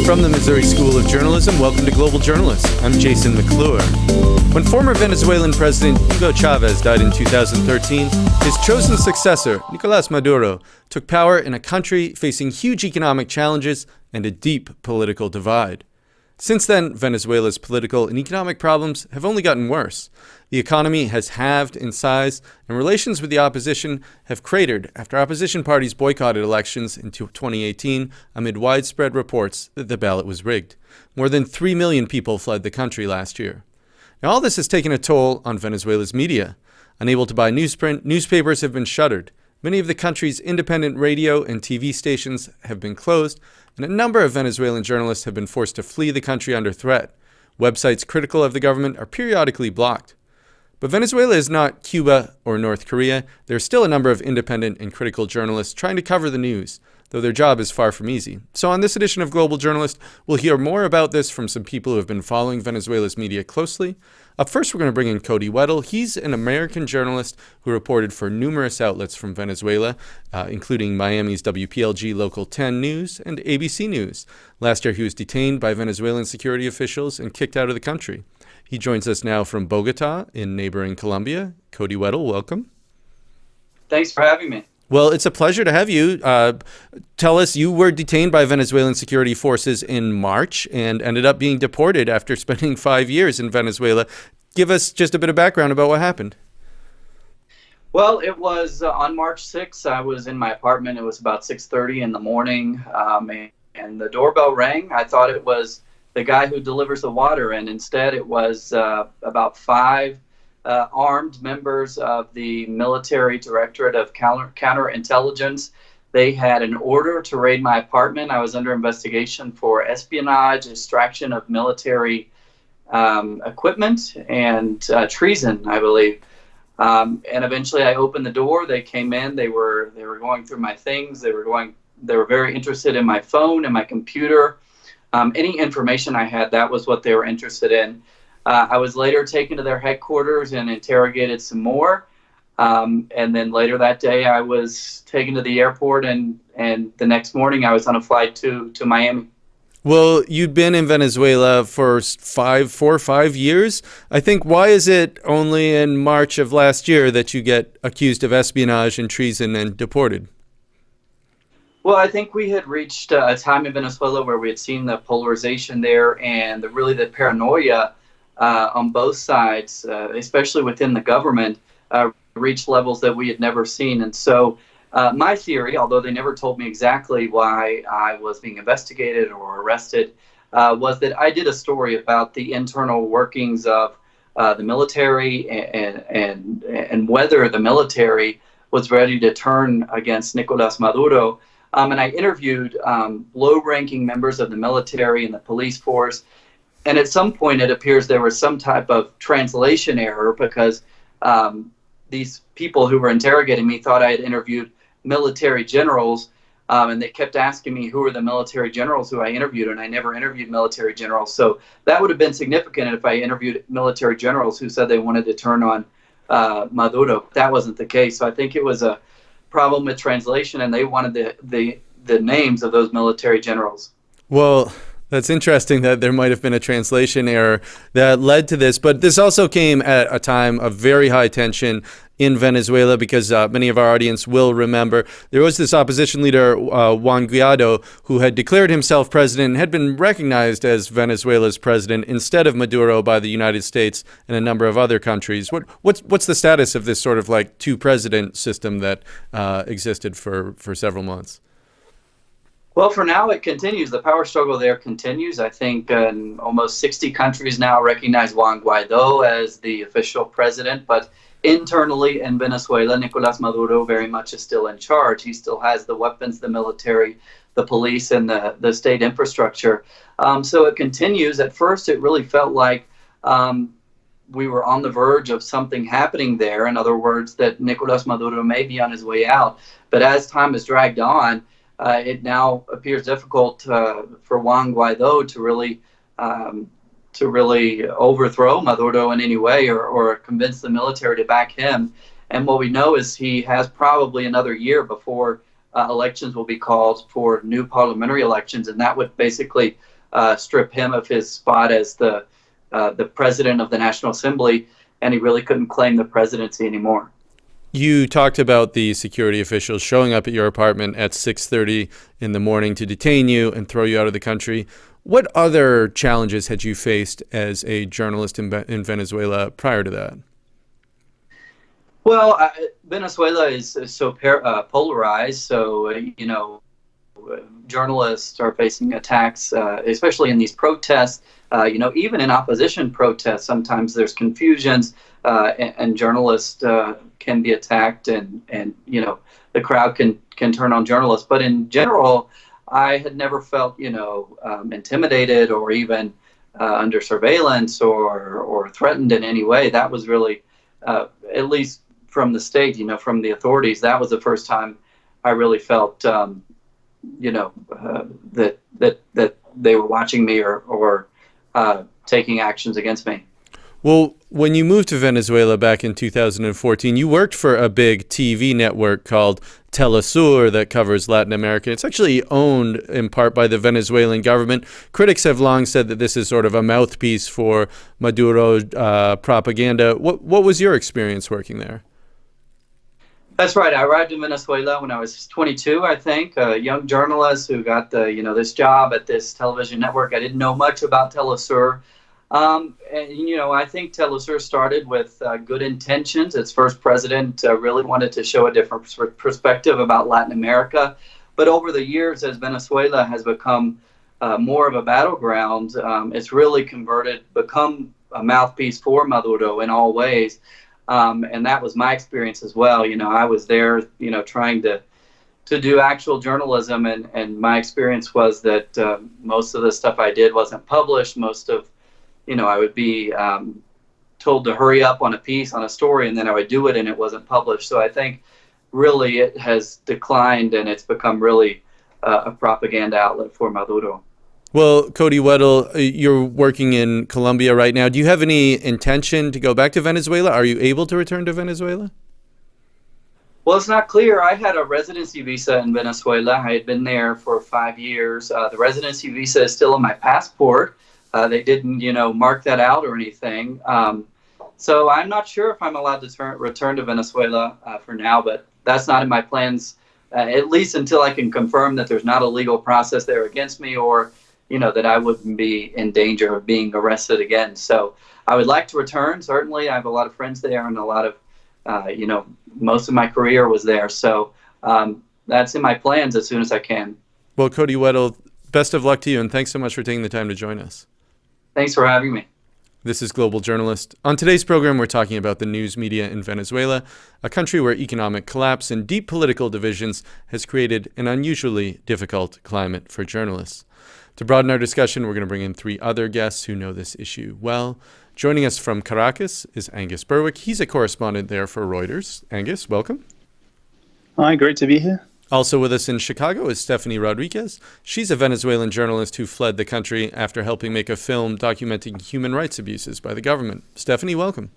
From the Missouri School of Journalism, welcome to Global Journalists. I'm Jason McClure. When former Venezuelan President Hugo Chavez died in 2013, his chosen successor, Nicolás Maduro, took power in a country facing huge economic challenges and a deep political divide. Since then, Venezuela's political and economic problems have only gotten worse. The economy has halved in size, and relations with the opposition have cratered after opposition parties boycotted elections in 2018 amid widespread reports that the ballot was rigged. More than 3 million people fled the country last year. Now, all this has taken a toll on Venezuela's media. Unable to buy newsprint, newspapers have been shuttered. Many of the country's independent radio and TV stations have been closed, and a number of Venezuelan journalists have been forced to flee the country under threat. Websites critical of the government are periodically blocked. But Venezuela is not Cuba or North Korea. There are still a number of independent and critical journalists trying to cover the news, though their job is far from easy. So on this edition of Global Journalist, we'll hear more about this from some people who have been following Venezuela's media closely. Up first, we're going to bring in Cody Weddle. He's an American journalist who reported for numerous outlets from Venezuela, including Miami's WPLG Local 10 News and ABC News. Last year, he was detained by Venezuelan security officials and kicked out of the country. He joins us now from Bogota in neighboring Colombia. Cody Weddle, welcome. Thanks for having me. Well, it's a pleasure to have you. Tell us, you were detained by Venezuelan security forces in March and ended up being deported after spending 5 years in Venezuela. Give us just a bit of background about what happened. Well, it was on March 6th. I was in my apartment. It was about 6:30 in the morning, and the doorbell rang. I thought it was the guy who delivers the water, and instead it was about five armed members of the Military Directorate of Counterintelligence. They had an order to raid my apartment. I was under investigation for espionage, extraction of military equipment, and treason, I believe. And eventually I opened the door. They came in. They were going through my things. They were very interested in my phone and my computer. Any information I had, that was what they were interested in. I was later taken to their headquarters and interrogated some more. And then later that day, I was taken to the airport, and the next morning I was on a flight to Miami. Well, you've been in Venezuela for 4 or 5 years. I think, why is it only in March of last year that you get accused of espionage and treason and deported? Well, I think we had reached a time in Venezuela where we had seen the polarization there and the paranoia on both sides, especially within the government, reached levels that we had never seen. And so my theory, although they never told me exactly why I was being investigated or arrested, was that I did a story about the internal workings of the military and whether the military was ready to turn against Nicolás Maduro. And I interviewed low-ranking members of the military and the police force. And at some point, it appears there was some type of translation error because these people who were interrogating me thought I had interviewed military generals, and they kept asking me who are the military generals who I interviewed, and I never interviewed military generals. So that would have been significant if I interviewed military generals who said they wanted to turn on Maduro. That wasn't the case. So I think it was a problem with translation, and they wanted the names of those military generals. Well, that's interesting that there might have been a translation error that led to this, but this also came at a time of very high tension in Venezuela because many of our audience will remember there was this opposition leader, Juan Guaido, who had declared himself president and had been recognized as Venezuela's president instead of Maduro by the United States and a number of other countries. What's the status of this sort of like two-president system that existed for several months? Well, for now, it continues. The power struggle there continues. I think almost 60 countries now recognize Juan Guaido as the official president, but internally in Venezuela, Nicolás Maduro very much is still in charge. He still has the weapons, the military, the police, and the state infrastructure. So it continues. At first, it really felt like we were on the verge of something happening there. In other words, that Nicolás Maduro may be on his way out. But as time has dragged on, it now appears difficult for Juan Guaido to really overthrow Maduro in any way or convince the military to back him. And what we know is he has probably another year before elections will be called for new parliamentary elections, and that would basically strip him of his spot as the president of the National Assembly, and he really couldn't claim the presidency anymore. You talked about the security officials showing up at your apartment at 6:30 in the morning to detain you and throw you out of the country. What other challenges had you faced as a journalist in Venezuela prior to that? Well, Venezuela is so polarized, so, journalists are facing attacks, especially in these protests. Even in opposition protests, sometimes there's confusions, and journalists can be attacked, and the crowd can turn on journalists. But in general, I had never felt intimidated or even under surveillance or threatened in any way. That was really, at least from the state, from the authorities, that was the first time I really felt that they were watching me or taking actions against me. Well, when you moved to Venezuela back in 2014, you worked for a big TV network called Telesur that covers Latin America. It's actually owned in part by the Venezuelan government. Critics have long said that this is sort of a mouthpiece for Maduro propaganda. What was your experience working there? That's right. I arrived in Venezuela when I was 22, I think, a young journalist who got this job at this television network. I didn't know much about Telesur. I think Telesur started with good intentions. Its first president really wanted to show a different perspective about Latin America. But over the years, as Venezuela has become more of a battleground, it's really become a mouthpiece for Maduro in all ways. And that was my experience as well. I was there, trying to do actual journalism. And my experience was that most of the stuff I did wasn't published. Most of, I would be told to hurry up on a piece, on a story, and then I would do it and it wasn't published. So I think really it has declined and it's become really a propaganda outlet for Maduro. Well, Cody Weddle, you're working in Colombia right now. Do you have any intention to go back to Venezuela? Are you able to return to Venezuela? Well, it's not clear. I had a residency visa in Venezuela. I had been there for 5 years. The residency visa is still on my passport. They didn't, mark that out or anything. So I'm not sure if I'm allowed to return to Venezuela for now, but that's not in my plans, at least until I can confirm that there's not a legal process there against me or that I wouldn't be in danger of being arrested again. So I would like to return. Certainly, I have a lot of friends there and a lot of, most of my career was there. So that's in my plans as soon as I can. Well, Cody Weddle, best of luck to you, and thanks so much for taking the time to join us. Thanks for having me. This is Global Journalist. On today's program, we're talking about the news media in Venezuela, a country where economic collapse and deep political divisions has created an unusually difficult climate for journalists. To broaden our discussion, we're going to bring in three other guests who know this issue well. Joining us from Caracas is Angus Berwick. He's a correspondent there for Reuters. Angus, welcome. Hi, great to be here. Also with us in Chicago is Stephanie Rodrigues. She's a Venezuelan journalist who fled the country after helping make a film documenting human rights abuses by the government. Stephanie, welcome.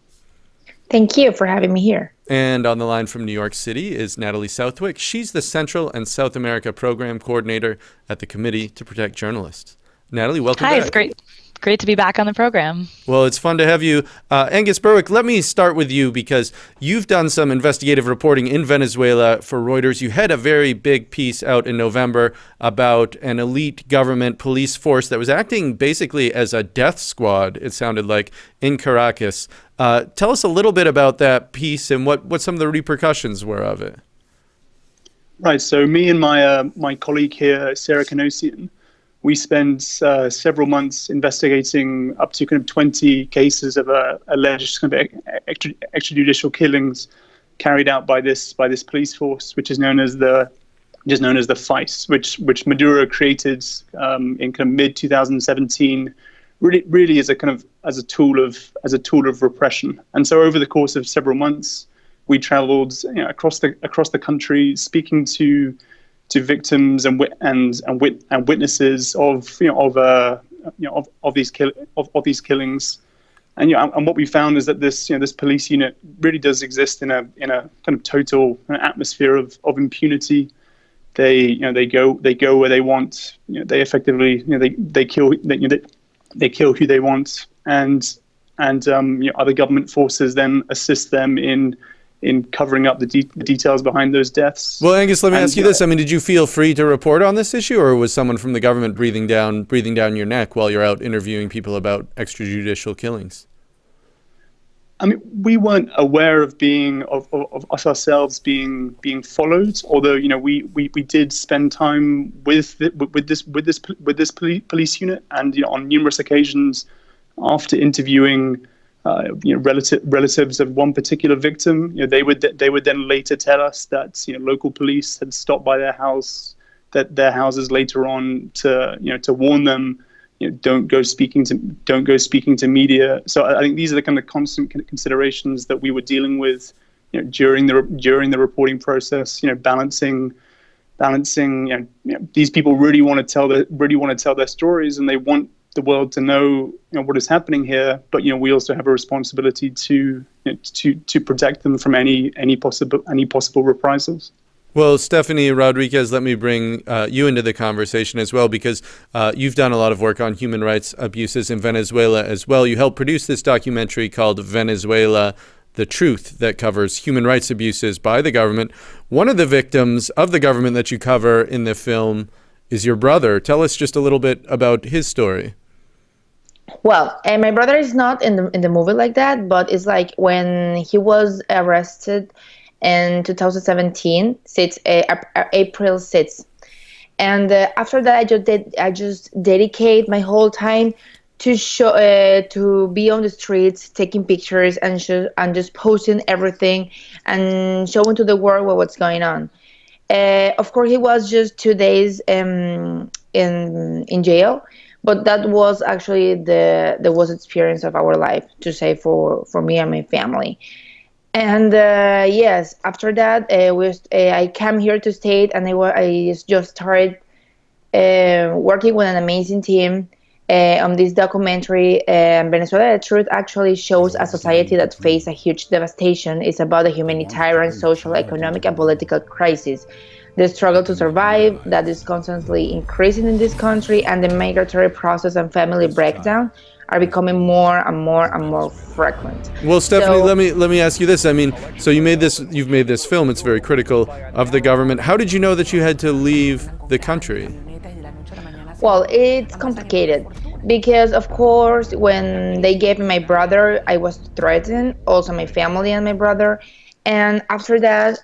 Thank you for having me here. And on the line from New York City is Natalie Southwick. She's the Central and South America Program Coordinator at the Committee to Protect Journalists. Natalie, welcome back. Hi, it's great to be back on the program. Well, it's fun to have you. Angus Berwick, let me start with you because you've done some investigative reporting in Venezuela for Reuters. You had a very big piece out in November about an elite government police force that was acting basically as a death squad, it sounded like, in Caracas. Tell us a little bit about that piece and what some of the repercussions were of it. Right, so me and my colleague here, Sarah Canosian, we spent several months investigating up to kind of 20 cases of alleged kind of extrajudicial killings carried out by this police force, which is known as the FICE, which Maduro created in kind of mid 2017, really as a tool of repression. And so over the course of several months, we traveled across the country, speaking to victims and witnesses of these killings, and what we found is that this police unit really does exist in a kind of total atmosphere of impunity. they go where they want. They effectively they kill they kill who they want, and other government forces then assist them in covering up the details behind those deaths. Well, Angus, let me ask you this. I mean, did you feel free to report on this issue, or was someone from the government breathing down your neck while you're out interviewing people about extrajudicial killings? I mean, we weren't aware of us ourselves being followed. Although we did spend time with this police unit, and on numerous occasions after interviewing relatives of one particular victim, they would then later tell us that local police had stopped by their houses later on to warn them, don't go speaking to media. So I think these are the kind of constant considerations that we were dealing with during the reporting process. Balancing. These people really want to tell their stories, and they want the world to know what is happening here. But we also have a responsibility to protect them from any possible reprisals. Well, Stephanie Rodrigues, let me bring you into the conversation as well, because you've done a lot of work on human rights abuses in Venezuela as well. You helped produce this documentary called Venezuela, The Truth, that covers human rights abuses by the government. One of the victims of the government that you cover in the film is your brother. Tell us just a little bit about his story. Well, my brother is not in the movie like that, but it's like when he was arrested in 2017, April 6th. And after that, I just dedicate my whole time to show, to be on the streets, taking pictures and just posting everything and showing to the world what's going on. Of course, he was just 2 days in jail, but that was actually the worst experience of our life, to say, for me and my family. And yes, after that, I came here to state, and I just started working with an amazing team on this documentary. Venezuela, The Truth actually shows a society that faces a huge devastation. It's about a humanitarian, social, economic, and political crisis. The struggle to survive that is constantly increasing in this country, and the migratory process and family breakdown are becoming more and more frequent. Well, Stephanie, let me ask you this. I mean, so you've made this film. It's very critical of the government. How did you know that you had to leave the country? Well, it's complicated because, of course, when they gave me my brother, I was threatened, also my family and my brother. And after that,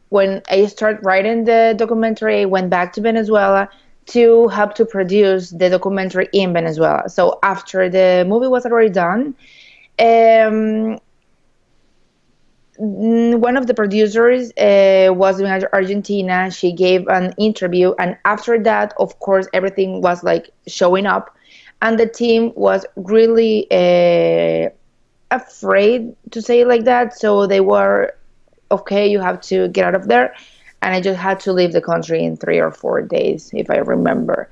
when I started writing the documentary, I went back to Venezuela to help to produce the documentary in Venezuela. So after the movie was already done, one of the producers was in Argentina. She gave an interview, and after that, of course, everything was like showing up, and the team was really afraid, to say it like that. So they were, okay, you have to get out of there. And I just had to leave the country in 3 or 4 days, if I remember.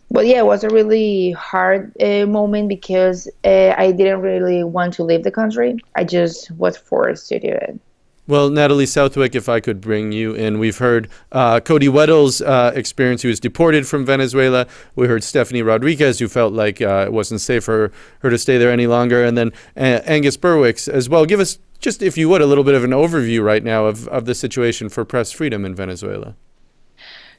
But yeah, it was a really hard moment because I didn't really want to leave the country. I just was forced to do it. Well, Natalie Southwick, if I could bring you in. We've heard Cody Weddle's experience, who was deported from Venezuela. We heard Stephanie Rodrigues, who felt like it wasn't safe for her to stay there any longer. And then Angus Berwick as well. Give us, just if you would, a little bit of an overview right now of the situation for press freedom in Venezuela.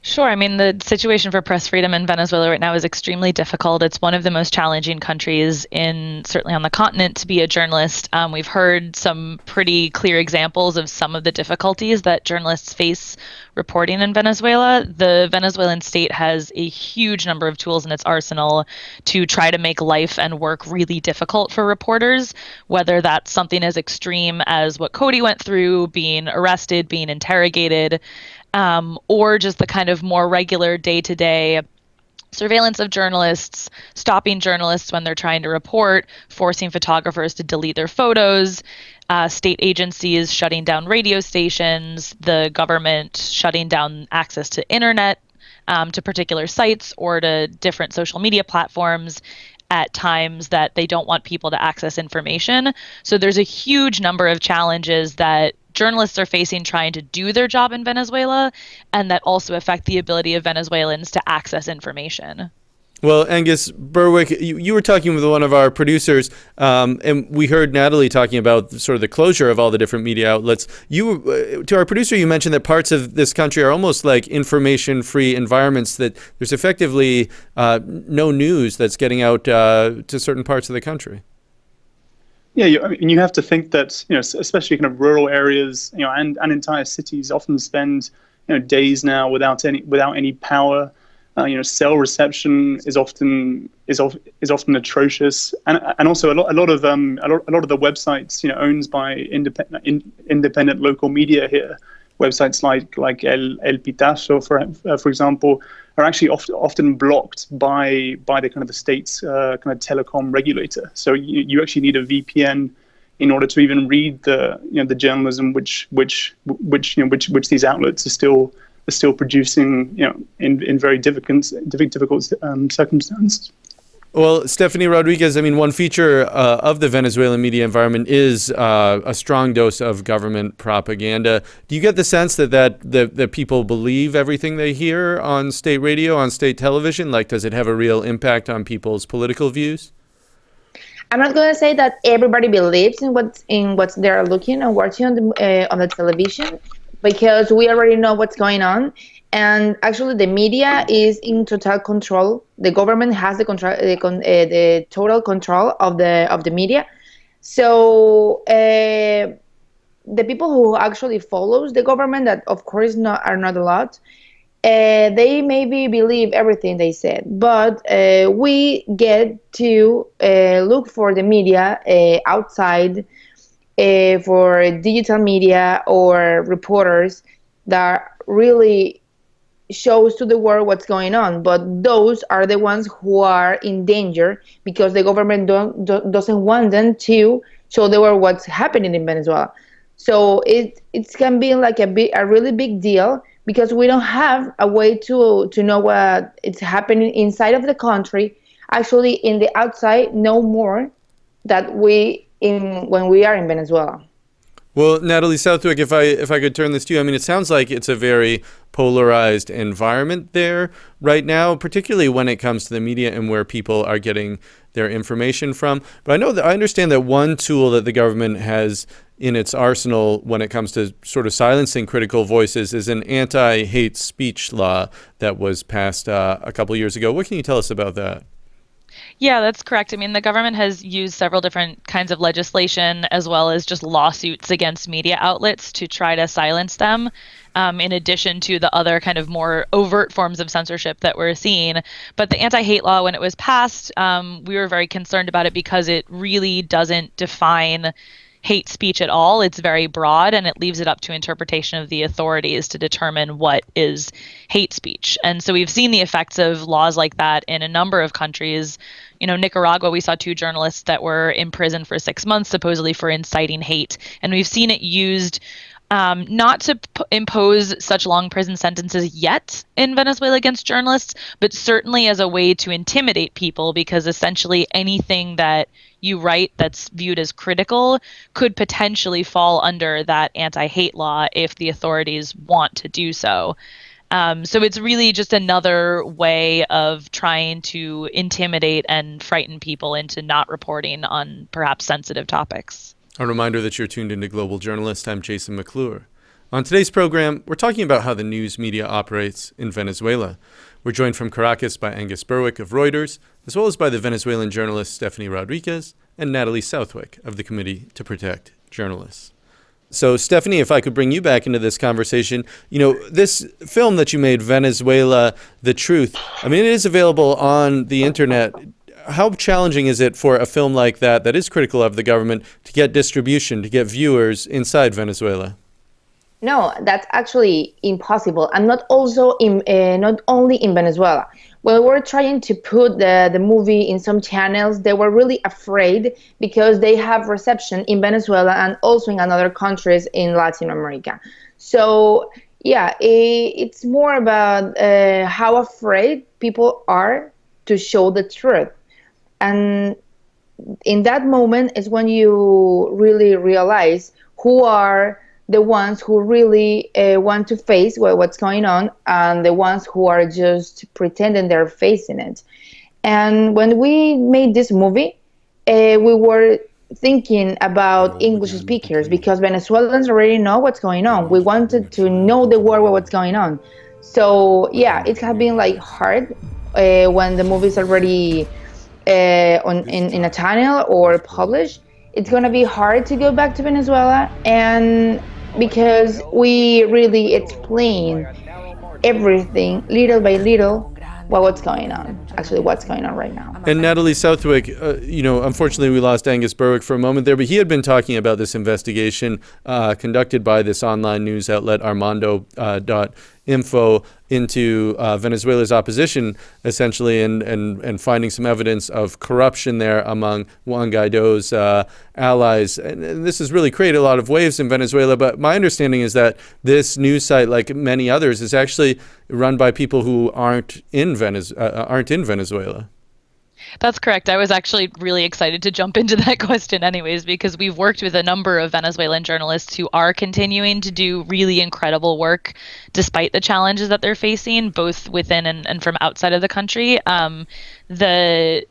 Sure. I mean, the situation for press freedom in Venezuela right now is extremely difficult. It's one of the most challenging countries certainly on the continent to be a journalist. We've heard some pretty clear examples of some of the difficulties that journalists face reporting in Venezuela. The Venezuelan state has a huge number of tools in its arsenal to try to make life and work really difficult for reporters, whether that's something as extreme as what Cody went through, being arrested, being interrogated, or just the kind of more regular day-to-day surveillance of journalists, stopping journalists when they're trying to report, forcing photographers to delete their photos, state agencies shutting down radio stations, the government shutting down access to internet to particular sites or to different social media platforms at times that they don't want people to access information. So there's a huge number of challenges that journalists are facing trying to do their job in Venezuela, and that also affect the ability of Venezuelans to access information. Well, Angus, Berwick, you were talking with one of our producers, and we heard Natalie talking about sort of the closure of all the different media outlets. To our producer, you mentioned that parts of this country are almost like information-free environments, that there's effectively no news that's getting out to certain parts of the country. Yeah, I mean, you have to think that, especially kind of rural areas, and entire cities often spend, days now without any power. Cell reception is often atrocious, and also a lot of the websites, owned by independent local media here, websites like El Pitazo, for example, are actually often blocked by the kind of the state's kind of telecom regulator. So you actually need a VPN in order to even read the journalism which these outlets are still producing, in very difficult circumstances. Well, Stephanie Rodrigues, I mean, one feature of the Venezuelan media environment is a strong dose of government propaganda. Do you get the sense that people believe everything they hear on state radio, on state television? Like, does it have a real impact on people's political views? I'm not going to say that everybody believes in what they're looking and watching on the television, because we already know what's going on. And actually, the media is in total control. The government has the total control of the media. So the people who actually follows the government, that of course are not a lot, they maybe believe everything they said. But we get to look for the media outside, for digital media or reporters that really shows to the world what's going on. But those are the ones who are in danger, because the government doesn't want them to show the world what's happening in Venezuela. So it can be like a really big deal, because we don't have a way to know what is happening inside of the country. Actually, in the outside, no more that when we are in Venezuela. Well, Natalie Southwick, if I could turn this to you, I mean, it sounds like it's a very polarized environment there right now, particularly when it comes to the media and where people are getting their information from. But I understand that one tool that the government has in its arsenal when it comes to sort of silencing critical voices is an anti-hate speech law that was passed a couple years ago. What can you tell us about that? Yeah, that's correct. I mean, the government has used several different kinds of legislation, as well as just lawsuits against media outlets to try to silence them, in addition to the other kind of more overt forms of censorship that we're seeing. But the anti-hate law, when it was passed, we were very concerned about it because it really doesn't define hate speech at all. It's very broad, and it leaves it up to interpretation of the authorities to determine what is hate speech. And so we've seen the effects of laws like that in a number of countries. Nicaragua, we saw 2 journalists that were in prison for 6 months, supposedly for inciting hate. And we've seen it used not to impose such long prison sentences yet in Venezuela against journalists, but certainly as a way to intimidate people, because essentially anything that you write that's viewed as critical could potentially fall under that anti-hate law if the authorities want to do so. So it's really just another way of trying to intimidate and frighten people into not reporting on perhaps sensitive topics. A reminder that you're tuned into Global Journalist. I'm Jason McClure. On today's program, we're talking about how the news media operates in Venezuela. We're joined from Caracas by Angus Berwick of Reuters, as well as by the Venezuelan journalist Stephanie Rodrigues and Natalie Southwick of the Committee to Protect Journalists. So, Stephanie, if I could bring you back into this conversation, this film that you made, Venezuela, The Truth, I mean, it is available on the internet. How challenging is it for a film like that is critical of the government to get distribution, to get viewers inside Venezuela? No, that's actually impossible, and not only in Venezuela. When we were trying to put the movie in some channels, they were really afraid, because they have reception in Venezuela and also in other countries in Latin America. So yeah, it's more about how afraid people are to show the truth. And in that moment is when you really realize who are the ones who really want to face what's going on, and the ones who are just pretending they're facing it. And when we made this movie, we were thinking about English speakers because Venezuelans already know what's going on. We wanted to know the world what's going on. So yeah, it has been like hard when the movie is already in a channel or published. It's gonna be hard to go back to Venezuela, and because we really explain everything little by little what's going on, actually what's going on right now. And Natalie Southwick, unfortunately we lost Angus Berwick for a moment there, but he had been talking about this investigation conducted by this online news outlet, Armando.info, into Venezuela's opposition, essentially, and finding some evidence of corruption there among Juan Guaido's allies. And this has really created a lot of waves in Venezuela, but my understanding is that this news site, like many others, is actually run by people who aren't in Venezuela. That's correct. I was actually really excited to jump into that question anyways, because we've worked with a number of Venezuelan journalists who are continuing to do really incredible work despite the challenges that they're facing, both within and from outside of the country. The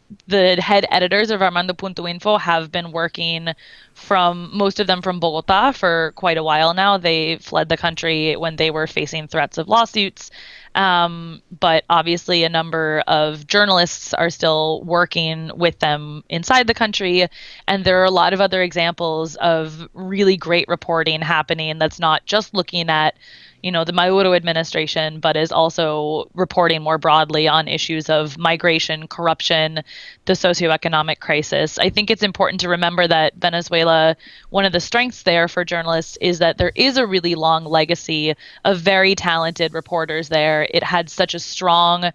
head editors of Armando.info have been working most of them from Bogota for quite a while now. They fled the country when they were facing threats of lawsuits. But obviously a number of journalists are still working with them inside the country. And there are a lot of other examples of really great reporting happening that's not just looking at, the Maduro administration, but is also reporting more broadly on issues of migration, corruption, the socioeconomic crisis. I think it's important to remember that Venezuela, one of the strengths there for journalists is that there is a really long legacy of very talented reporters there. It had such a strong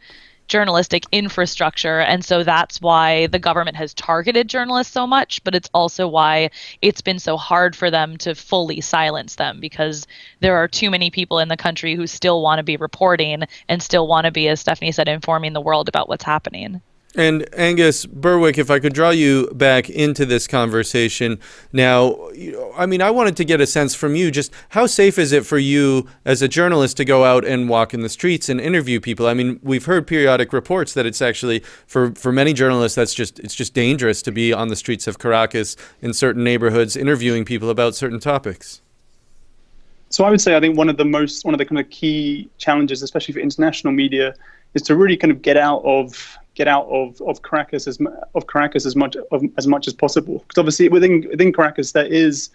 journalistic infrastructure, and so that's why the government has targeted journalists so much, but it's also why it's been so hard for them to fully silence them, because there are too many people in the country who still want to be reporting and still want to be, as Stephanie said, informing the world about what's happening. And Angus Berwick, if I could draw you back into this conversation now, I wanted to get a sense from you, just how safe is it for you as a journalist to go out and walk in the streets and interview people? I mean, we've heard periodic reports that it's actually, for many journalists, it's just dangerous to be on the streets of Caracas in certain neighborhoods interviewing people about certain topics. So I would say I think one of the kind of key challenges, especially for international media, is to really kind of get out of Caracas as much as possible. Because obviously within Caracas there is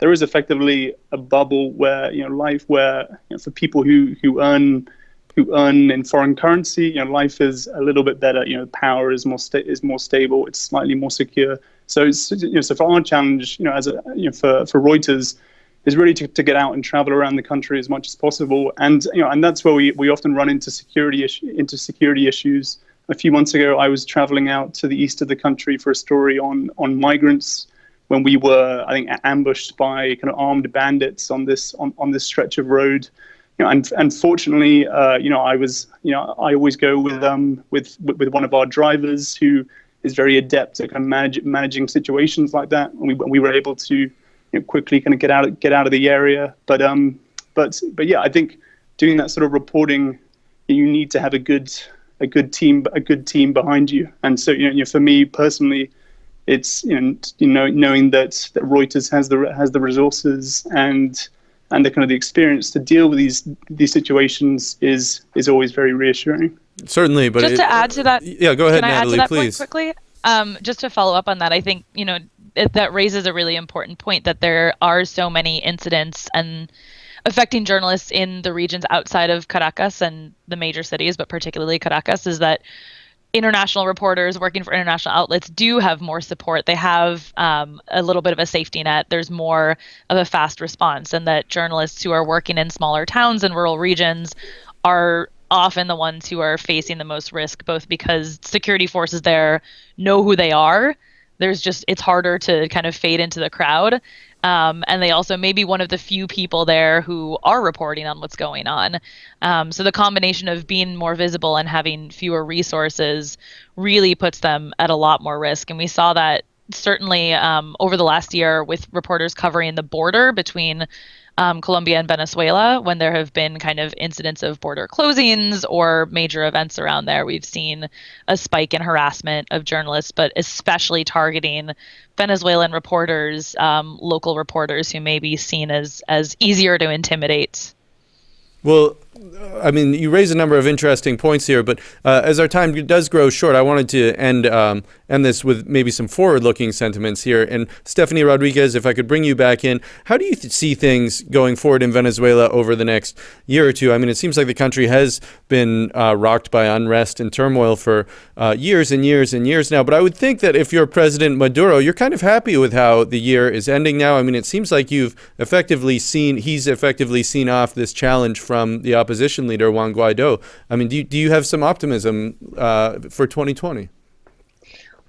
effectively a bubble where life where for people who earn in foreign currency, life is a little bit better. Power is more stable. It's slightly more secure. So so for our challenge, for Reuters, is really to get out and travel around the country as much as possible, and that's where we often run into security issues. A few months ago, I was traveling out to the east of the country for a story on migrants when we were, I think, ambushed by kind of armed bandits on this stretch of road. And fortunately, I always go with one of our drivers who is very adept at kind of managing situations like that, and we were able to quickly kind of get out of the area. But yeah, I think doing that sort of reporting, you need to have a good team behind you. And so for me personally, it's knowing that Reuters has the resources and the kind of the experience to deal with these situations is always very reassuring. Certainly, but just to add to that, yeah, go ahead, can I Natalie, add to that please. point quickly? Just to follow up on that, I think that raises a really important point, that there are so many incidents and affecting journalists in the regions outside of Caracas and the major cities, but particularly Caracas, is that international reporters working for international outlets do have more support. They have a little bit of a safety net. There's more of a fast response, and that journalists who are working in smaller towns and rural regions are often the ones who are facing the most risk, both because security forces there know who they are. It's harder to kind of fade into the crowd. And they also may be one of the few people there who are reporting on what's going on. So the combination of being more visible and having fewer resources really puts them at a lot more risk. And we saw that certainly over the last year with reporters covering the border between Colombia and Venezuela, when there have been kind of incidents of border closings or major events around there, we've seen a spike in harassment of journalists, but especially targeting Venezuelan reporters, local reporters who may be seen as easier to intimidate. Well, I mean, you raise a number of interesting points here, but as our time does grow short, I wanted to end this with maybe some forward-looking sentiments here. And Stephanie Rodrigues, if I could bring you back in, how do you see things going forward in Venezuela over the next year or two? I mean, it seems like the country has been rocked by unrest and turmoil for years and years and years now. But I would think that if you're President Maduro, you're kind of happy with how the year is ending now. I mean, it seems like he's effectively seen off this challenge from the opposition leader, Juan Guaido. I mean, do you have some optimism for 2020?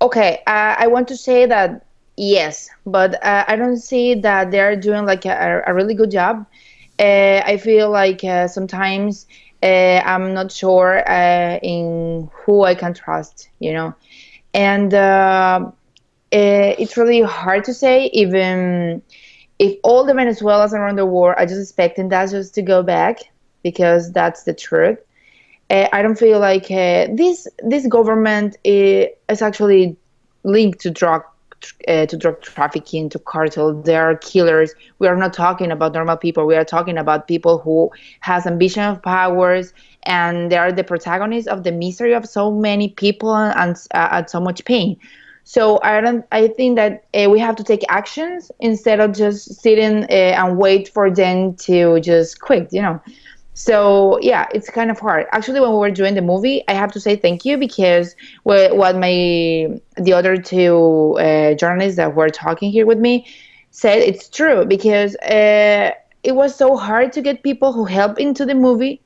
Okay, I want to say that yes, but I don't see that they're doing like a really good job. I feel like sometimes I'm not sure in who I can trust, and it's really hard to say, even if all the Venezuelans around the world are just expecting that just to go back, because that's the truth. I don't feel like this government is actually linked to drug trafficking, to cartel. They are killers. We are not talking about normal people. We are talking about people who has ambition of powers, and they are the protagonists of the misery of so many people and so much pain. So I think that we have to take actions instead of just sitting and wait for them to just quit, So yeah, it's kind of hard. Actually, when we were doing the movie, I have to say thank you, because what the other two journalists that were talking here with me said, it's true, because it was so hard to get people who help into the movie,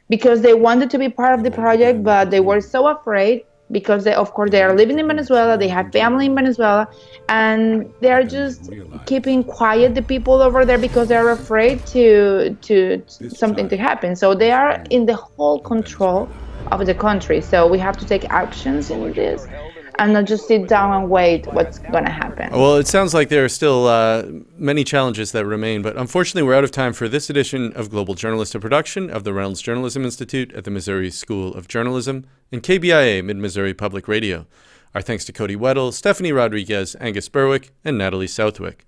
because they wanted to be part of the project, but they were so afraid, because they are living in Venezuela, they have family in Venezuela, and they are just keeping quiet, the people over there, because they are afraid to something to happen. So they are in the whole control of the country. So we have to take actions in this, and not just sit down and wait what's going to happen. Well, it sounds like there are still many challenges that remain, but unfortunately we're out of time for this edition of Global Journalist, a production of the Reynolds Journalism Institute at the Missouri School of Journalism and KBIA Mid-Missouri Public Radio. Our thanks to Cody Weddle, Stephanie Rodrigues, Angus Berwick, and Natalie Southwick.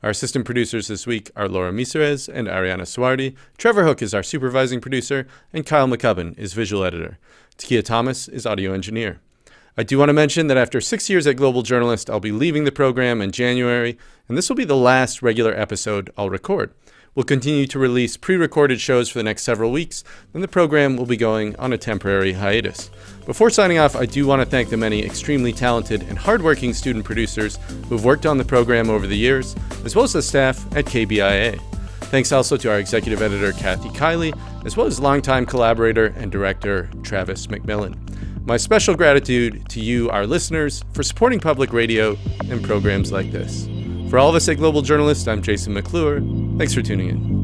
Our assistant producers this week are Laura Miserez and Arianna Suardi. Trevor Hook is our supervising producer, and Kyle McCubbin is visual editor. Takia Thomas is audio engineer. I do want to mention that after 6 years at Global Journalist, I'll be leaving the program in January, and this will be the last regular episode I'll record. We'll continue to release pre-recorded shows for the next several weeks, then the program will be going on a temporary hiatus. Before signing off, I do want to thank the many extremely talented and hardworking student producers who've worked on the program over the years, as well as the staff at KBIA. Thanks also to our executive editor, Kathy Kiley, as well as longtime collaborator and director, Travis McMillan. My special gratitude to you, our listeners, for supporting public radio and programs like this. For all of us at Global Journalist, I'm Jason McClure. Thanks for tuning in.